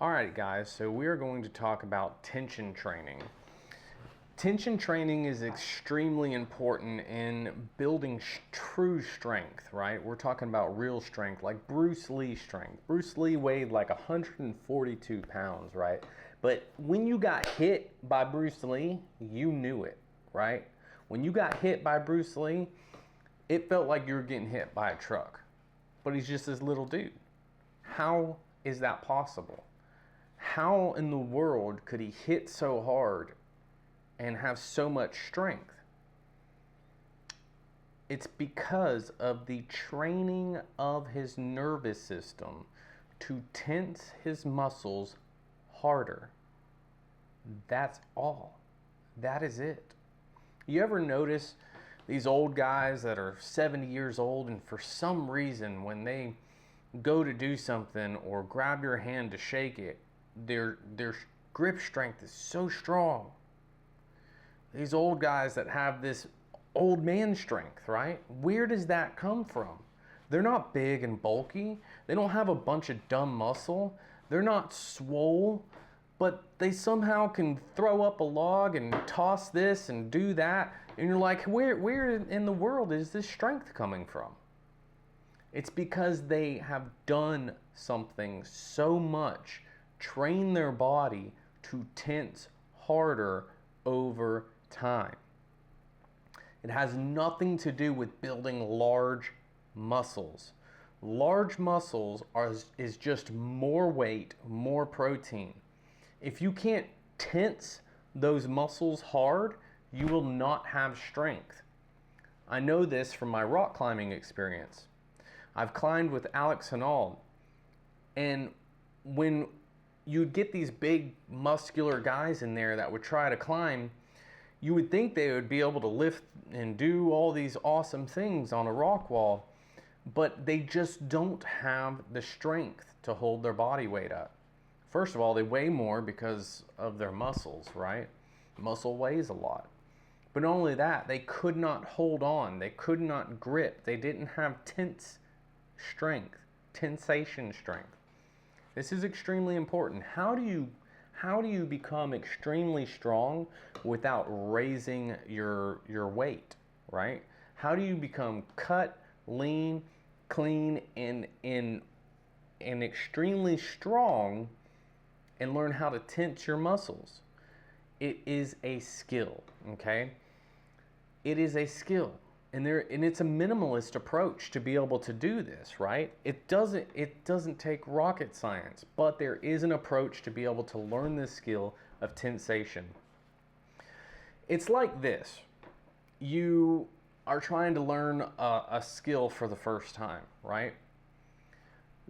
Alright guys, so we are going to talk about tension training. Tension training is extremely important in building true strength, right? We're talking about real strength, like Bruce Lee strength. Bruce Lee weighed like 142 pounds, right? But when you got hit by Bruce Lee, you knew it, right? When you got hit by Bruce Lee, it felt like you were getting hit by a truck. But he's just this little dude. How is that possible? How in the world could he hit so hard and have so much strength? It's because of the training of his nervous system to tense his muscles harder. That's all. That is it. You ever notice these old guys that are 70 years old, and for some reason when they go to do something or grab your hand to shake it, their grip strength is so strong? These old guys that have this old man strength, right? Where does that come from? They're not big and bulky. They don't have a bunch of dumb muscle. They're not swole, but they somehow can throw up a log and toss this and do that. And you're like, where in the world is this strength coming from? It's because they have done something so much, train their body to tense harder over time. It has nothing to do with building large muscles. Large muscles is just more weight, more protein. If you can't tense those muscles hard, you will not have strength. I know this from my rock climbing experience. I've climbed with Alex Honnold, and when you'd get these big muscular guys in there that would try to climb, you would think they would be able to lift and do all these awesome things on a rock wall, but they just don't have the strength to hold their body weight up. First of all, they weigh more because of their muscles, right? Muscle weighs a lot. But not only that, they could not hold on. They could not grip. They didn't have tense strength, tensation strength. This is extremely important. How do you become extremely strong without raising your weight, right? How do you become cut, lean, clean, and extremely strong and learn how to tense your muscles? It is a skill, okay? It is a skill. And it's a minimalist approach to be able to do this, right? It doesn't take rocket science, but there is an approach to be able to learn this skill of tensation. It's like this. You are trying to learn a skill for the first time, right?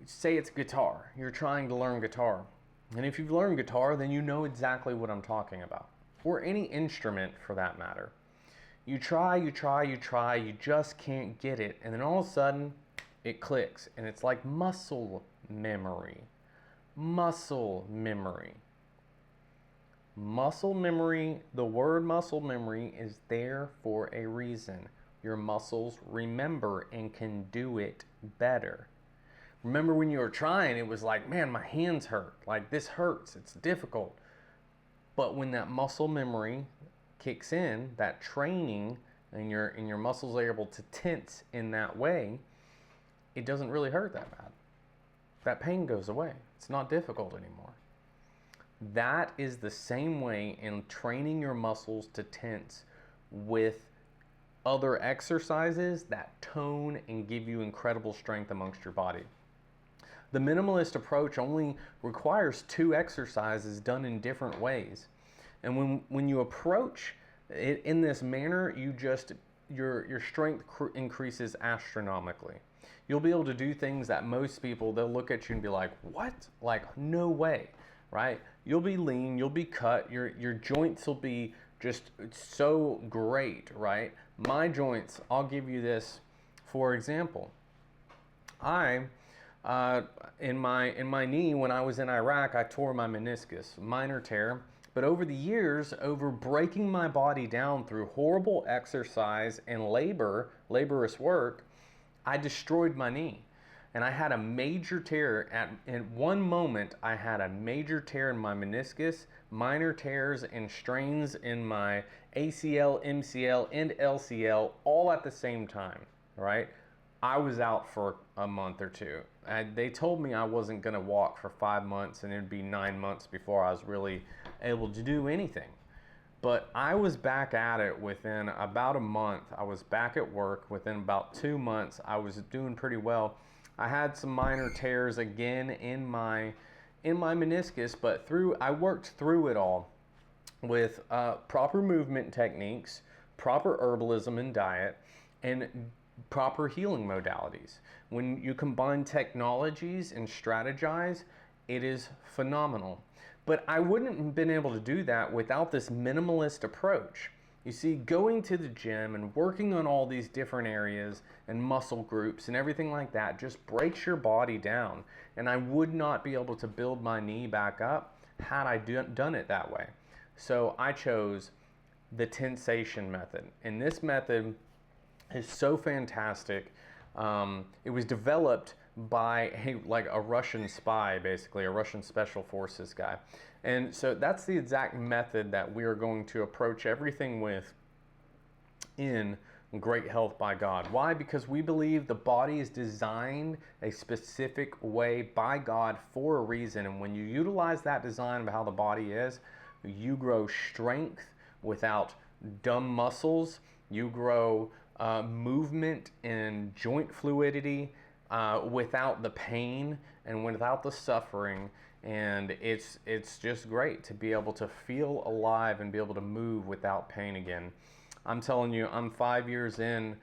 Say it's guitar. You're trying to learn guitar. And if you've learned guitar, then you know exactly what I'm talking about. Or any instrument for that matter. You try, you just can't get it. And then all of a sudden, it clicks. And it's like muscle memory. Muscle memory. Muscle memory, the word muscle memory is there for a reason. Your muscles remember and can do it better. Remember when you were trying, it was like, man, my hands hurt. Like, this hurts. It's difficult. But when that muscle memory kicks in, that training, and your muscles are able to tense in that way, it doesn't really hurt that bad. That pain goes away. It's not difficult anymore. That is the same way in training your muscles to tense with other exercises that tone and give you incredible strength amongst your body. The minimalist approach only requires 2 exercises done in different ways. And when you approach it in this manner, your strength increases astronomically. You'll be able to do things that most people, they'll look at you and be like, what? Like, no way, right? You'll be lean, you'll be cut, your joints will be just so great, right? My joints, I'll give you this for example. In my knee, when I was in Iraq, I tore my meniscus, minor tear. But over the years, over breaking my body down through horrible exercise and laborious work, I destroyed my knee. and I had a major tear in one moment. I had a major tear in my meniscus, minor tears and strains in my ACL, MCL, and LCL all at the same time, right? I was out for a month or two. They told me I wasn't going to walk for 5 months, and it'd be 9 months before I was really able to do anything. But I was back at it within about a month. I was back at work within about 2 months. I was doing pretty well. I had some minor tears again in my meniscus, but I worked through it all with proper movement techniques, proper herbalism and diet, and proper healing modalities. When you combine technologies and strategize, it is phenomenal. But I wouldn't have been able to do that without this minimalist approach. You see, going to the gym and working on all these different areas and muscle groups and everything like that just breaks your body down. And I would not be able to build my knee back up had I done it that way. So I chose the tensation method. And this method is so fantastic. It was developed by a Russian spy, basically, a Russian special forces guy. And so that's the exact method that we are going to approach everything with in Great Health by God. Why? Because we believe the body is designed a specific way by God for a reason. And when you utilize that design of how the body is, you grow strength without dumb muscles. You grow movement and joint fluidity without the pain and without the suffering. And it's just great to be able to feel alive and be able to move without pain again. I'm telling you, I'm 5 years in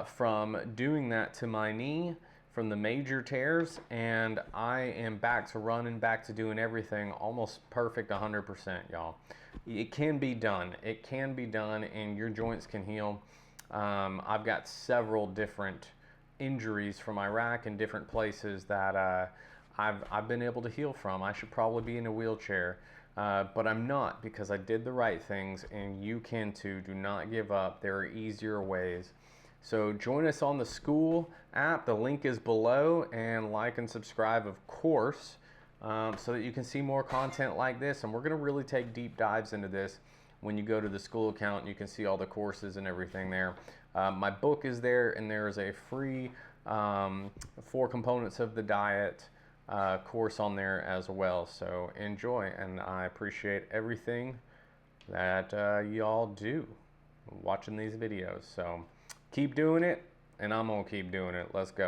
from doing that to my knee, from the major tears, and I am back to running, back to doing everything almost perfect 100%, y'all. It can be done. It can be done, and your joints can heal. I've got several different injuries from Iraq and different places that I've been able to heal from. I should probably be in a wheelchair, but I'm not, because I did the right things, and you can too. Do not give up. There are easier ways. So join us on the school app. The link is below, and like and subscribe, of course, so that you can see more content like this. And we're going to really take deep dives into this. When you go to the school account, you can see all the courses and everything there. My book is there, and there is a free 4 components of the diet course on there as well. So enjoy, and I appreciate everything that y'all do watching these videos. So keep doing it, and I'm gonna keep doing it. Let's go.